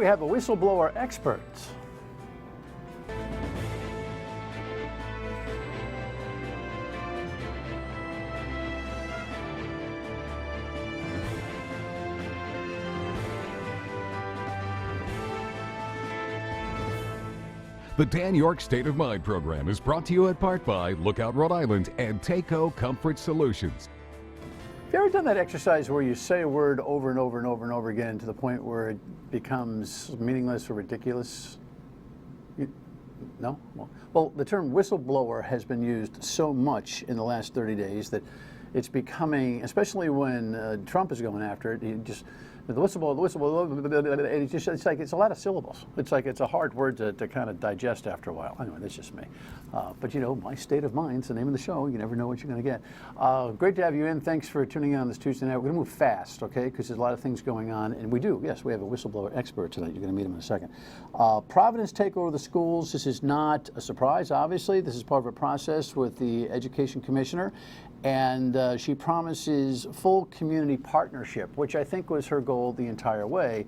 we have a whistleblower expert. The Dan York State of Mind program is brought to you in part by Lookout Rhode Island and Takeo Comfort Solutions. Have you ever done that exercise where you say a word over and over and over and over again to the point where it becomes meaningless or ridiculous? No? Well, the term whistleblower has been used so much in the last 30 days that it's becoming, especially when Trump is going after it, the whistleblower, it's like it's a lot of syllables. It's like it's a hard word to kind of digest after a while. Anyway, that's just me. But you know, my state of mind's the name of the show. You never know what you're going to get. Great to have you in. Thanks for tuning in on this Tuesday night. We're going to move fast, okay, because there's a lot of things going on. And we have a whistleblower expert tonight. You're going to meet him in a second. Providence take over the schools. This is not a surprise, obviously. This is part of a process with the Education Commissioner. And she promises full community partnership, which I think was her goal the entire way.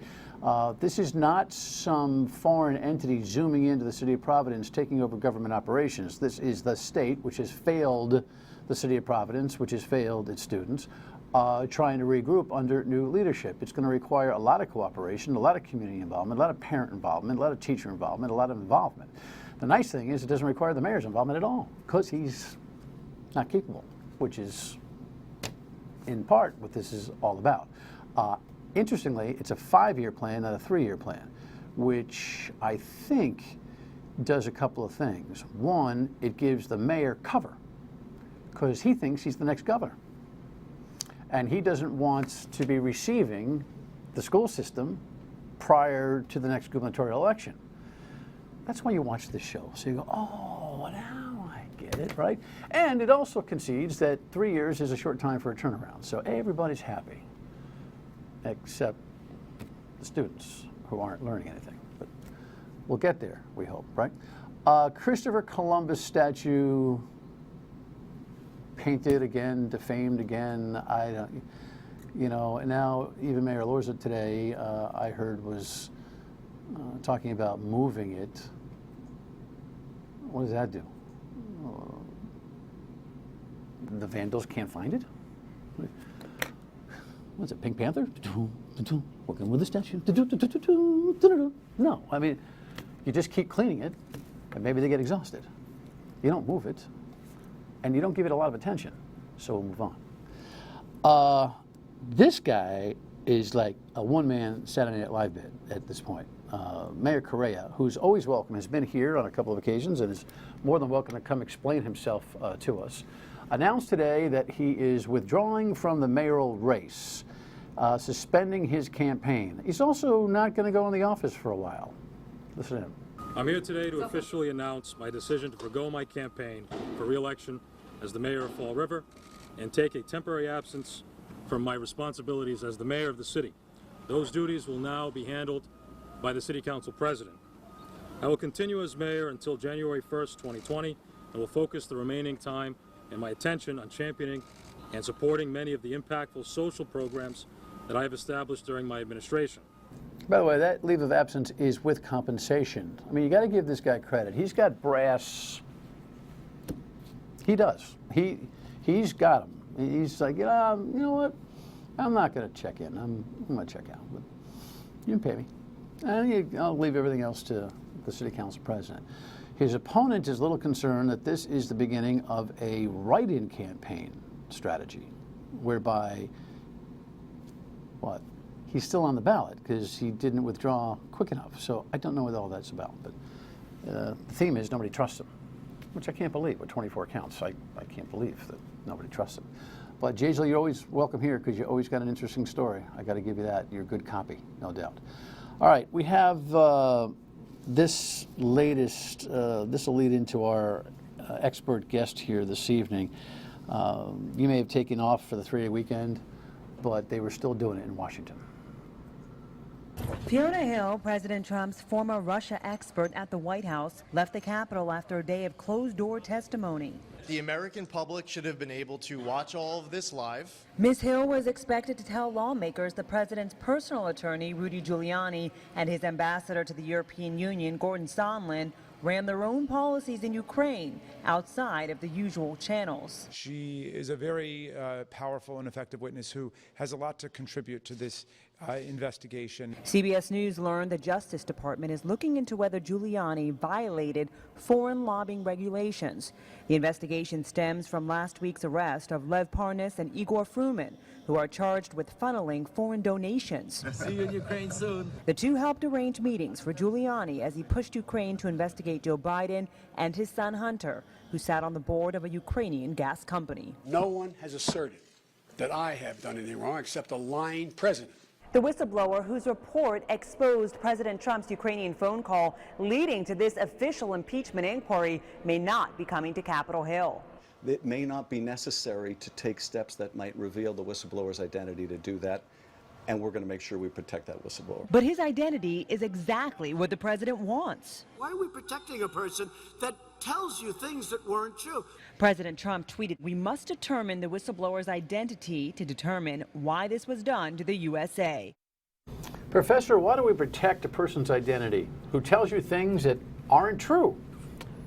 This is not some foreign entity zooming into the city of Providence, taking over government operations. This is the state, which has failed the city of Providence, which has failed its students, trying to regroup under new leadership. It's going to require a lot of cooperation, a lot of community involvement, a lot of parent involvement, a lot of teacher involvement, a lot of involvement. The nice thing is it doesn't require the mayor's involvement at all, because he's not capable, which is in part what this is all about. Interestingly, it's a 5-year plan, not a 3-year plan, which I think does a couple of things. One, it gives the mayor cover, because he thinks he's the next governor. And he doesn't want to be receiving the school system prior to the next gubernatorial election. That's why you watch this show. So you go, oh, now I get it, right? And it also concedes that 3 years is a short time for a turnaround. So everybody's happy, except the students who aren't learning anything. But we'll get there, we hope, right? Christopher Columbus statue painted again, defamed again. I don't, you know, and now even Mayor Lorza today, I heard, was talking about moving it. What does that do? The vandals can't find it? What's it, Pink Panther? Working with the statue? No, I mean, you just keep cleaning it, and maybe they get exhausted. You don't move it, and you don't give it a lot of attention, so we'll move on. This guy is like a one-man Saturday Night Live bit at this point. Mayor Correa, who's always welcome, has been here on a couple of occasions and is more than welcome to come explain himself to us, announced today that he is withdrawing from the mayoral race, suspending his campaign. He's also not going to go in the office for a while. Listen to him. I'm here today to officially announce my decision to forgo my campaign for re-election as the mayor of Fall River and take a temporary absence from my responsibilities as the mayor of the city. Those duties will now be handled by the City Council President. I will continue as mayor until January 1st, 2020, and will focus the remaining time and my attention on championing and supporting many of the impactful social programs that I have established during my administration. By the way, that leave of absence is with compensation. I mean, you got to give this guy credit. He's got brass. He does. He's got them. He's like, you know what? I'm not going to check in. I'm going to check out. But you can pay me. And I'll leave everything else to the City Council President. His opponent is a little concerned that this is the beginning of a write-in campaign strategy, whereby, what? He's still on the ballot because he didn't withdraw quick enough. So I don't know what all that's about. But the theme is nobody trusts him, which I can't believe. With 24 counts, I can't believe that nobody trusts him. But Jaisal, you're always welcome here because you always got an interesting story. I got to give you that. You're a good copy, no doubt. All right, we have this latest. This will lead into our expert guest here this evening. You may have taken off for the 3-day weekend, but they were still doing it in Washington. Fiona Hill, President Trump's former Russia expert at the White House, left the Capitol after a day of closed-door testimony. The American public should have been able to watch all of this live. Ms. Hill was expected to tell lawmakers the president's personal attorney, Rudy Giuliani, and his ambassador to the European Union, Gordon Sondland, ran their own policies in Ukraine outside of the usual channels. She is a very powerful and effective witness who has a lot to contribute to this investigation. CBS News learned the Justice Department is looking into whether Giuliani violated foreign lobbying regulations. The investigation stems from last week's arrest of Lev Parnas and Igor Fruman, who are charged with funneling foreign donations. See you in Ukraine soon. The two helped arrange meetings for Giuliani as he pushed Ukraine to investigate Joe Biden and his son Hunter, who sat on the board of a Ukrainian gas company. No one has asserted that I have done anything wrong except a lying president. The whistleblower whose report exposed President Trump's Ukrainian phone call leading to this official impeachment inquiry may not be coming to Capitol Hill. It may not be necessary to take steps that might reveal the whistleblower's identity to do that, and we're going to make sure we protect that whistleblower. But his identity is exactly what the president wants. Why are we protecting a person that tells you things that weren't true? President Trump tweeted, "We must determine the whistleblower's identity to determine why this was done to the USA." Professor, why do we protect a person's identity who tells you things that aren't true?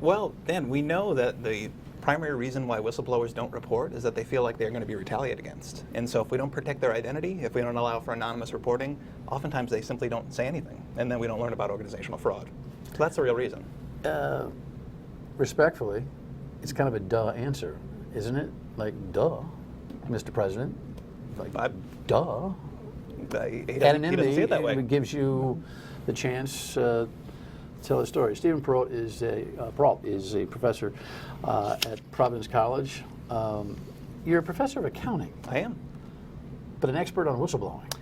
Well, Dan, we know that the primary reason why whistleblowers don't report is that they feel like they're going to be retaliated against. And so if we don't protect their identity, if we don't allow for anonymous reporting, oftentimes they simply don't say anything. And then we don't learn about organizational fraud. So that's the real reason. Respectfully, it's kind of a duh answer, isn't it? Like, duh, Mr. President. Like, duh. Anonymity see it that way. Gives you the chance to tell a story. Stephen Perreault is a professor at Providence College. You're a professor of accounting. I am. But an expert on whistleblowing.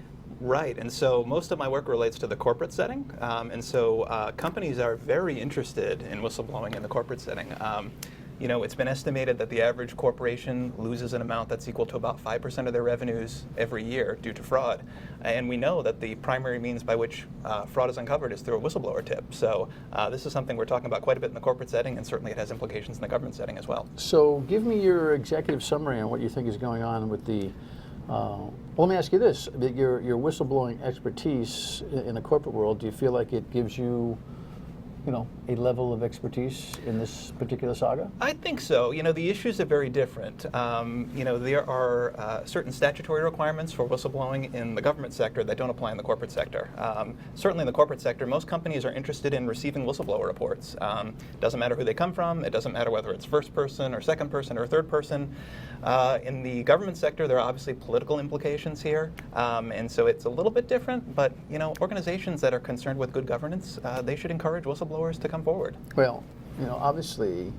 Right, and so most of my work relates to the corporate setting, and so companies are very interested in whistleblowing in the corporate setting. You know, it's been estimated that the average corporation loses an amount that's equal to about 5% of their revenues every year due to fraud. And we know that the primary means by which fraud is uncovered is through a whistleblower tip. So this is something we're talking about quite a bit in the corporate setting, and certainly it has implications in the government setting as well. So give me your executive summary on what you think is going on with the well, let me ask you this. Your whistleblowing expertise in the corporate world, do you feel like it gives you, you know, a level of expertise in this particular saga? I think so. You know, the issues are very different. You know, there are certain statutory requirements for whistleblowing in the government sector that don't apply in the corporate sector. Certainly in the corporate sector, most companies are interested in receiving whistleblower reports. Doesn't matter who they come from. It doesn't matter whether it's first person or second person or third person. In the government sector, there are obviously political implications here, and so it's a little bit different. But you know, organizations that are concerned with good governance, they should encourage whistleblowers to come forward. Well, you know, obviously,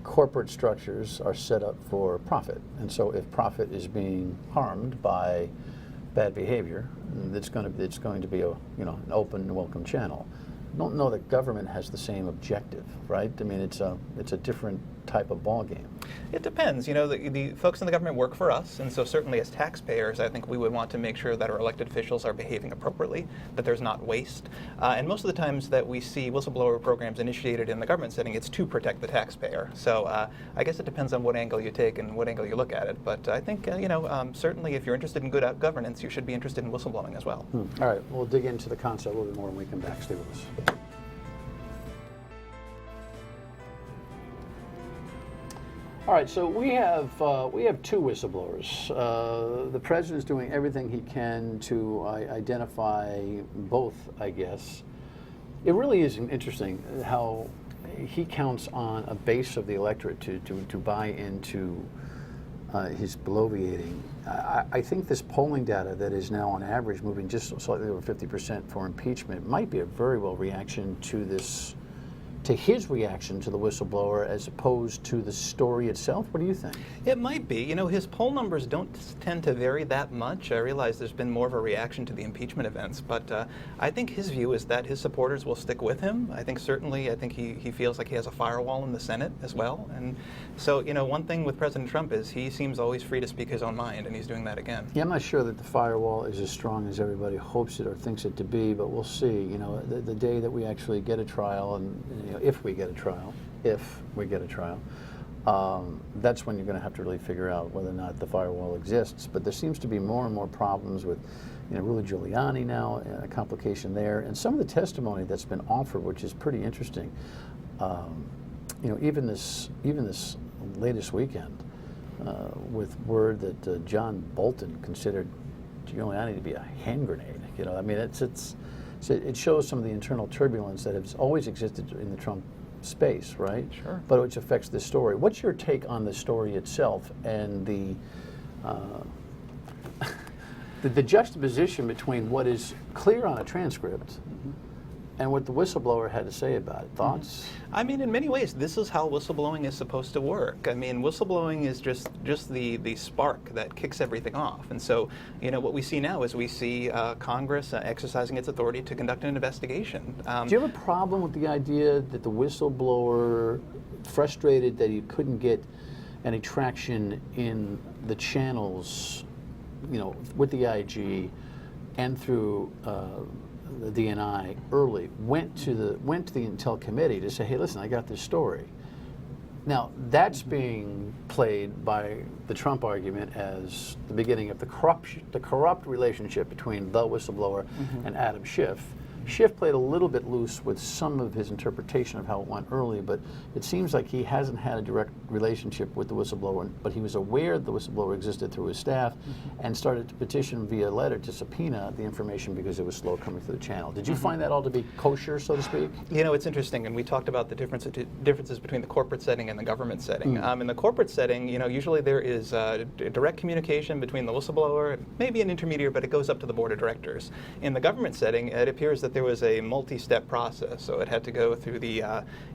corporate structures are set up for profit, and so if profit is being harmed by bad behavior, it's going to be a, you know, an open and welcome channel. I don't know that government has the same objective, right? I mean, it's a different type of ball game. It depends. You know, the folks in the government work for us, and so certainly as taxpayers, I think we would want to make sure that our elected officials are behaving appropriately, that there's not waste. And most of the times that we see whistleblower programs initiated in the government setting, it's to protect the taxpayer. So I guess it depends on what angle you take and what angle you look at it. But I think, you know, certainly if you're interested in good governance, you should be interested in whistleblowing as well. All right, we'll dig into the concept a little bit more when we come back. Stay with us. All right, so we have two whistleblowers. The president's doing everything he can to identify both, I guess. It really is interesting how he counts on a base of the electorate to buy into his bloviating. I think this polling data that is now on average moving just slightly over 50% for impeachment might be a very well reaction to this, to his reaction to the whistleblower as opposed to the story itself? What do you think? It might be. You know, his poll numbers don't tend to vary that much. I realize there's been more of a reaction to the impeachment events, but I think his view is that his supporters will stick with him. I think certainly, he feels like he has a firewall in the Senate as well. And so, you know, one thing with President Trump is he seems always free to speak his own mind, and he's doing that again. Yeah, I'm not sure that the firewall is as strong as everybody hopes it or thinks it to be, but we'll see. You know, the day that we actually get a trial, and you know, if we get a trial, that's when you're going to have to really figure out whether or not the firewall exists. But there seems to be more and more problems with, Rudy Giuliani now, a complication there, and some of the testimony that's been offered, which is pretty interesting. Even this latest weekend, with word that John Bolton considered Giuliani to be a hand grenade. I mean, it shows some of the internal turbulence that has always existed in the Trump space, right? Sure. But which affects this story. What's your take on the story itself and the juxtaposition between what is clear on a transcript and what the whistleblower had to say about it? Thoughts? I mean, in many ways, this is how whistleblowing is supposed to work. I mean, whistleblowing is just the spark that kicks everything off. And so, what we see now is we see Congress exercising its authority to conduct an investigation. Do you have a problem with the idea that the whistleblower, frustrated that he couldn't get any traction in the channels, with the IG and through the DNI early, went to the Intel Committee to say, hey, listen, I got this story. Now, that's being played by the Trump argument as the beginning of the corrupt relationship between the whistleblower and Adam Schiff. Schiff played a little bit loose with some of his interpretation of how it went early, but it seems like he hasn't had a direct relationship with the whistleblower, but he was aware the whistleblower existed through his staff and started to petition via letter to subpoena the information because it was slow coming through the channel. Did you find that all to be kosher, so to speak? It's interesting, and we talked about the differences between the corporate setting and the government setting. In the corporate setting, usually there is direct communication between the whistleblower, maybe an intermediary, but it goes up to the board of directors. In the government setting, it appears that there was a multi-step process. So it had to go through the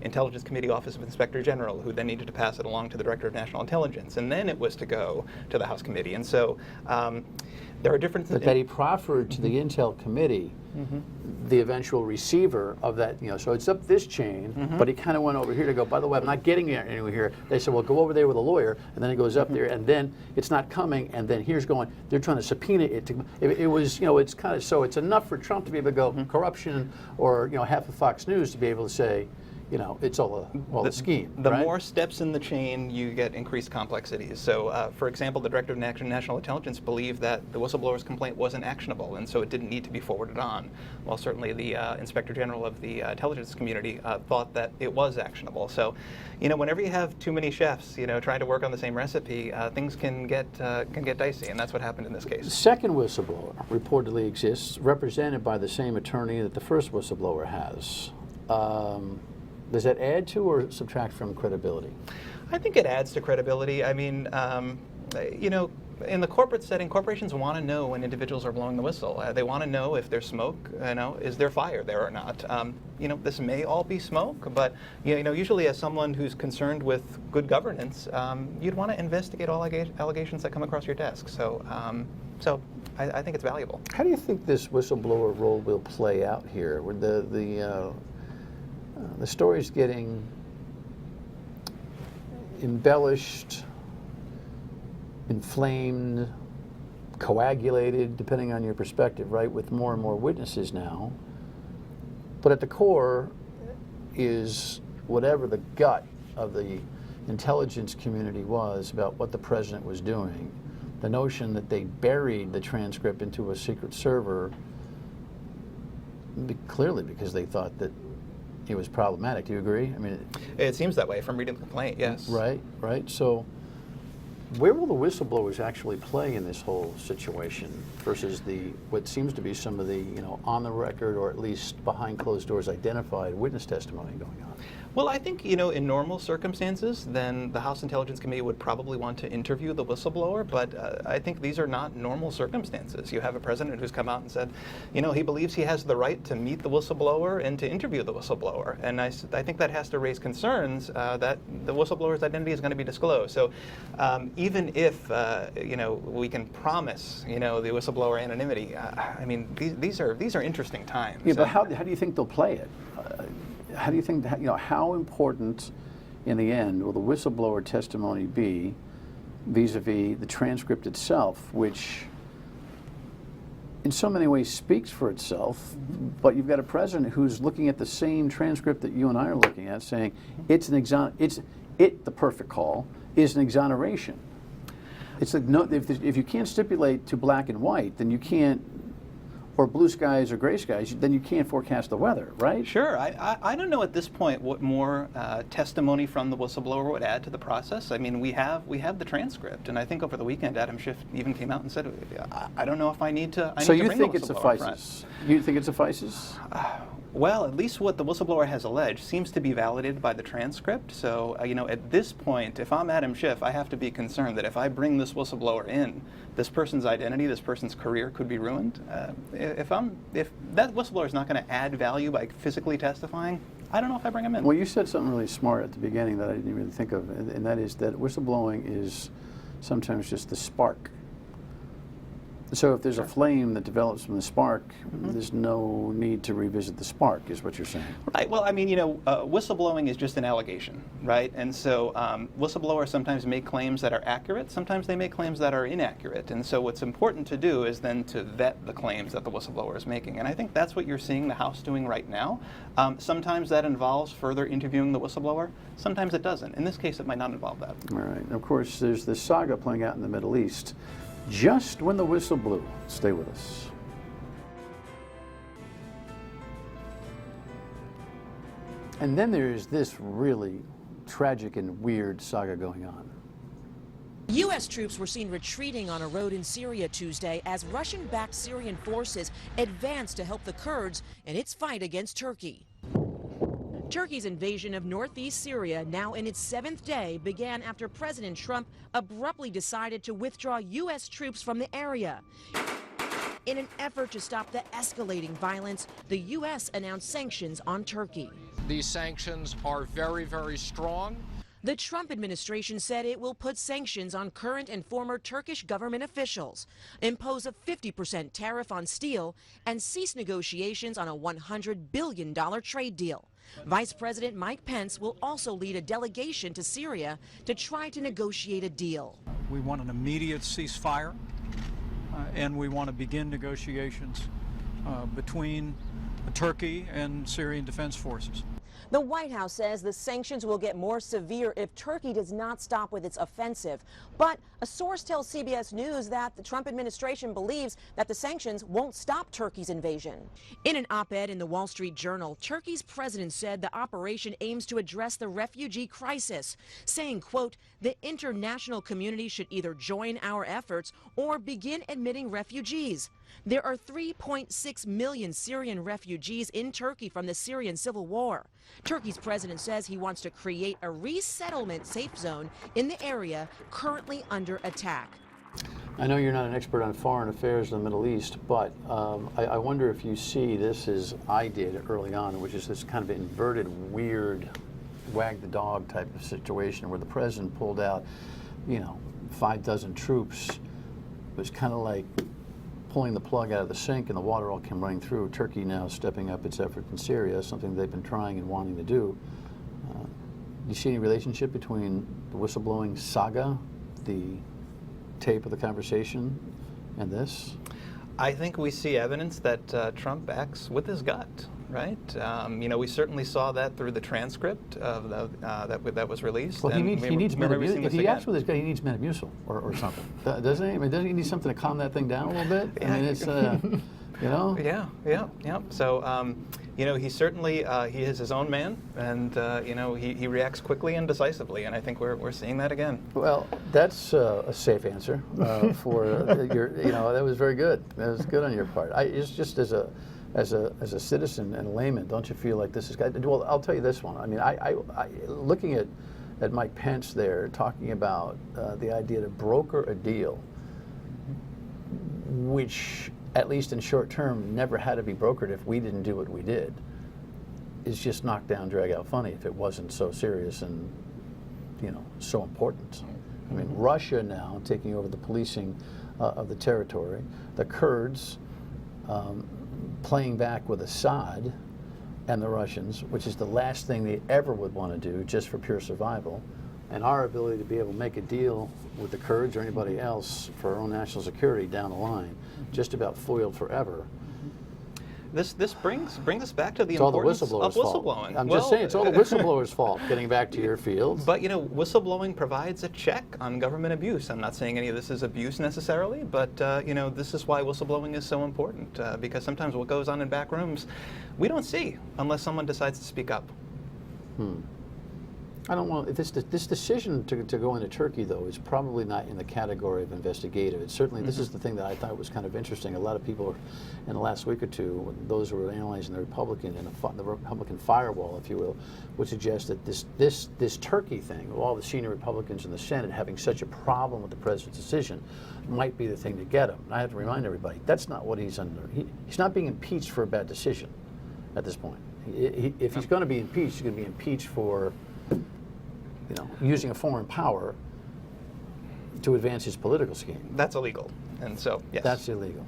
Intelligence Committee Office of Inspector General, who then needed to pass it along to the Director of National Intelligence, and then it was to go to the House Committee. And so there are differences. But that he proffered to the Intel Committee the eventual receiver of that, so it's up this chain, but he kind of went over here to go, by the way, I'm not getting it anywhere here. They said, well, go over there with a lawyer, and then it goes up there, and then it's not coming, and then here's going, they're trying to subpoena it. It was, it's kind of, so it's enough for Trump to be able to go corruption, or, half of Fox News to be able to say, it's all a scheme. The right? more steps in the chain, you get increased complexities. So, for example, the Director of National Intelligence believed that the whistleblower's complaint wasn't actionable, and so it didn't need to be forwarded on. While certainly the Inspector General of the intelligence community thought that it was actionable. So, whenever you have too many chefs, trying to work on the same recipe, things can get dicey, and that's what happened in this case. The second whistleblower reportedly exists, represented by the same attorney that the first whistleblower has. Does that add to or subtract from credibility? I think it adds to credibility. I mean, in the corporate setting, corporations want to know when individuals are blowing the whistle. They want to know if there's smoke, is there fire there or not. This may all be smoke, but usually as someone who's concerned with good governance, you'd want to investigate all allegations that come across your desk. So, I think it's valuable. How do you think this whistleblower role will play out here? With the story's getting embellished, inflamed, coagulated, depending on your perspective, right, with more and more witnesses now. But at the core is whatever the gut of the intelligence community was about what the president was doing. The notion that they buried the transcript into a secret server, clearly because they thought that it was problematic. Do you agree? I mean, it seems that way from reading the complaint, yes. Right. So where will the whistleblowers actually play in this whole situation versus what seems to be some of the on the record or at least behind closed doors identified witness testimony going on? Well, I think, in normal circumstances, then the House Intelligence Committee would probably want to interview the whistleblower, but I think these are not normal circumstances. You have a president who's come out and said, he believes he has the right to meet the whistleblower and to interview the whistleblower. And I think that has to raise concerns that the whistleblower's identity is going to be disclosed. So even if, we can promise, the whistleblower anonymity, these are interesting times. Yeah, but how do you think they'll play it? How do you think, how important in the end will the whistleblower testimony be vis-a-vis the transcript itself, which in so many ways speaks for itself, but you've got a president who's looking at the same transcript that you and I are looking at saying it's the perfect call, is an exoneration. It's like, no, if you can't stipulate to black and white, then you can't, or blue skies or gray skies, then you can't forecast the weather, right? Sure. I don't know at this point what more testimony from the whistleblower would add to the process. I mean, we have the transcript, and I think over the weekend Adam Schiff even came out and said, I don't know if I need to. So you think it suffices? You think it suffices? Well, at least what the whistleblower has alleged seems to be validated by the transcript. So, at this point, if I'm Adam Schiff, I have to be concerned that if I bring this whistleblower in, this person's identity, this person's career could be ruined. If that whistleblower is not going to add value by physically testifying, I don't know if I bring him in. Well, you said something really smart at the beginning that I didn't really think of, and that is that whistleblowing is sometimes just the spark. So if there's a flame that develops from the spark, there's no need to revisit the spark, is what you're saying. Right. Well, I mean, whistleblowing is just an allegation, right? And so whistleblowers sometimes make claims that are accurate. Sometimes they make claims that are inaccurate. And so what's important to do is then to vet the claims that the whistleblower is making. And I think that's what you're seeing the House doing right now. Sometimes that involves further interviewing the whistleblower. Sometimes it doesn't. In this case, it might not involve that. All right. And of course, there's this saga playing out in the Middle East. Just when the whistle blew. Stay with us. And then there's this really tragic and weird saga going on. U.S. troops were seen retreating on a road in Syria Tuesday as Russian-backed Syrian forces advanced to help the Kurds in its fight against Turkey. Turkey's invasion of northeast Syria, now in its 7th day, began after President Trump abruptly decided to withdraw U.S. troops from the area. In an effort to stop the escalating violence, the U.S. announced sanctions on Turkey. These sanctions are very, very strong. The Trump administration said it will put sanctions on current and former Turkish government officials, impose a 50% tariff on steel, and cease negotiations on a $100 billion trade deal. Vice President Mike Pence will also lead a delegation to Syria to try to negotiate a deal. We want an immediate ceasefire, and we want to begin negotiations between Turkey and Syrian Defense Forces. The White House says the sanctions will get more severe if Turkey does not stop with its offensive. But a source tells CBS News that the Trump administration believes that the sanctions won't stop Turkey's invasion. In an op-ed in the Wall Street Journal, Turkey's president said the operation aims to address the refugee crisis, saying, quote, the international community should either join our efforts or begin admitting refugees. There are 3.6 million Syrian refugees in Turkey from the Syrian civil war. Turkey's president says he wants to create a resettlement safe zone in the area currently under attack. I know you're not an expert on foreign affairs in the Middle East, but I wonder if you see this as I did early on, which is this kind of inverted, weird, wag the dog type of situation where the president pulled out, 5 dozen troops. It was kind of like pulling the plug out of the sink and the water all came running through. Turkey now stepping up its effort in Syria, something they've been trying and wanting to do. Do you see any relationship between the whistleblowing saga, the tape of the conversation, and this? I think we see evidence that Trump acts with his gut, right? We certainly saw that through the transcript of that was released. Well, he needs Metamucil. If he acts with his gut, he needs Metamucil or something. Doesn't he? I mean, doesn't he need something to calm that thing down a little bit? I mean, it's, Yeah. So, he certainly, he is his own man, and, he reacts quickly and decisively, and I think we're seeing that again. Well, that's a safe answer for your, that was very good. That was good on your part. It's just as a citizen and a layman, don't you feel like this is, well, I'll tell you this one. I mean, I looking at Mike Pence there, talking about the idea to broker a deal, which, at least in short term, never had to be brokered if we didn't do what we did, is just knock down, drag out funny if it wasn't so serious and, so important. I mean, Russia now taking over the policing of the territory, the Kurds playing back with Assad and the Russians, which is the last thing they ever would want to do just for pure survival, and our ability to be able to make a deal with the Kurds or anybody else for our own national security down the line, just about foiled forever. This brings us back to the It's all the importance of whistleblowers' fault. whistleblowing. I'm just saying, it's all the whistleblowers' fault, getting back to your field. But, you know, whistleblowing provides a check on government abuse. I'm not saying any of this is abuse necessarily, but, you know, this is why whistleblowing is so important, because sometimes what goes on in back rooms, we don't see unless someone decides to speak up. I don't want this decision to go into Turkey, though, is probably not in the category of investigative. It's certainly this is the thing that I thought was kind of interesting. A lot of people in the last week or two, those who were analyzing the Republican and the Republican firewall, if you will, would suggest that this Turkey thing, with all the senior Republicans in the Senate having such a problem with the president's decision, might be the thing to get him. And I have to remind everybody that's not what he's under. He's not being impeached for a bad decision at this point. If he's going to be impeached, he's going to be impeached for, you know, using a foreign power to advance his political scheme. That's illegal, and so, yes. That's illegal.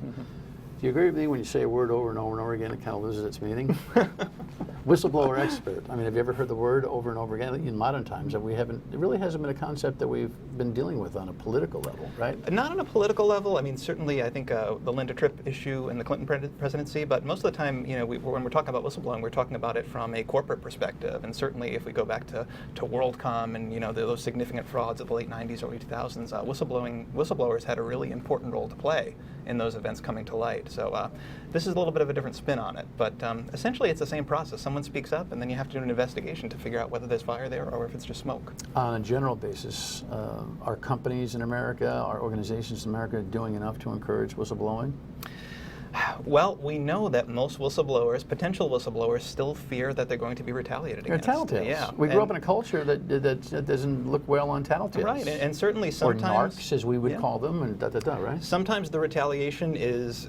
Do you agree with me when you say a word over and over and over again, it kind of loses its meaning? Whistleblower expert. I mean, have you ever heard the word over and over again in modern times? And it really hasn't been a concept that we've been dealing with on a political level, right? Not on a political level. I mean, certainly, I think the Linda Tripp issue in the Clinton presidency, but most of the time, you know, when we're talking about whistleblowing, we're talking about it from a corporate perspective. And certainly, if we go back to WorldCom and, you know, those significant frauds of the late 90s, early 2000s, whistleblowers had a really important role to play in those events coming to light. So this is a little bit of a different spin on it, but essentially it's the same process. Someone speaks up, and then you have to do an investigation to figure out whether there's fire there or if it's just smoke. On a general basis, are companies in America, are organizations in America doing enough to encourage whistleblowing? Well, we know that most whistleblowers, potential whistleblowers, still fear that they're going to be retaliated against. They're tattletales. Yeah. We grew up in a culture that doesn't look well on tattletales. Right, and certainly sometimes... Or narcs, as we would call them, and right? Sometimes the retaliation is,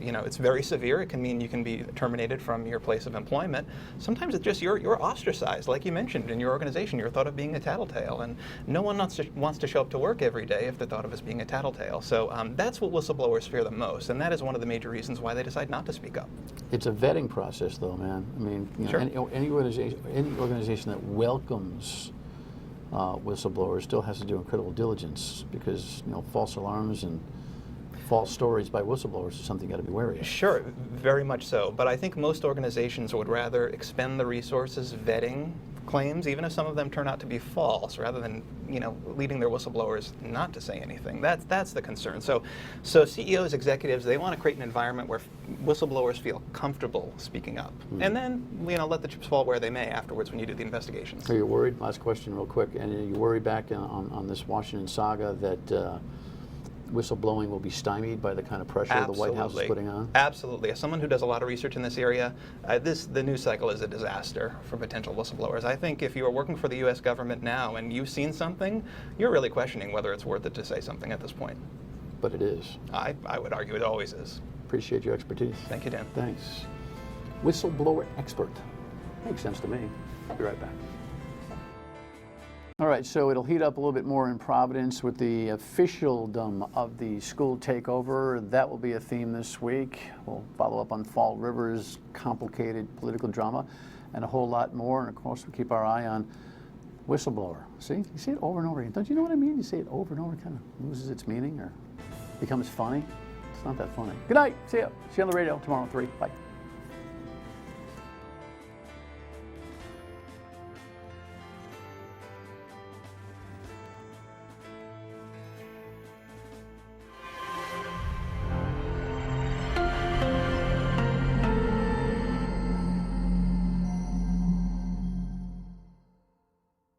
you know, it's very severe. It can mean you can be terminated from your place of employment. Sometimes it's just you're ostracized, like you mentioned, in your organization. You're thought of being a tattletale, and no one wants to show up to work every day if they're thought of as being a tattletale. So that's what whistleblowers fear the most, and that is one of the major reasons why they decide not to speak up. It's a vetting process, though, man. I mean, you know, any organization that welcomes whistleblowers still has to do incredible diligence, because, you know, false alarms and false stories by whistleblowers is something you got to be wary of. Sure, very much so. But I think most organizations would rather expend the resources vetting claims, even if some of them turn out to be false, rather than, you know, leading their whistleblowers not to say anything. That's the concern. So CEOs, executives, they want to create an environment where whistleblowers feel comfortable speaking up, and then, you know, let the chips fall where they may afterwards when you do the investigations. Are you worried? Last question, real quick. And are you worried back on this Washington saga that whistleblowing will be stymied by the kind of pressure the White House is putting on? Absolutely. As someone who does a lot of research in this area, the news cycle is a disaster for potential whistleblowers. I think if you are working for the U.S. government now and you've seen something, you're really questioning whether it's worth it to say something at this point. But it is. I would argue it always is. Appreciate your expertise. Thank you, Dan. Thanks. Whistleblower expert. Makes sense to me. I'll be right back. All right, so it'll heat up a little bit more in Providence with the officialdom of the school takeover. That will be a theme this week. We'll follow up on Fall River's complicated political drama and a whole lot more. And of course, we'll keep our eye on whistleblower. See, you say it over and over again. Don't you know what I mean? You say it over and over, it kind of loses its meaning or becomes funny. It's not that funny. Good night. See you. See you on the radio tomorrow at 3. Bye.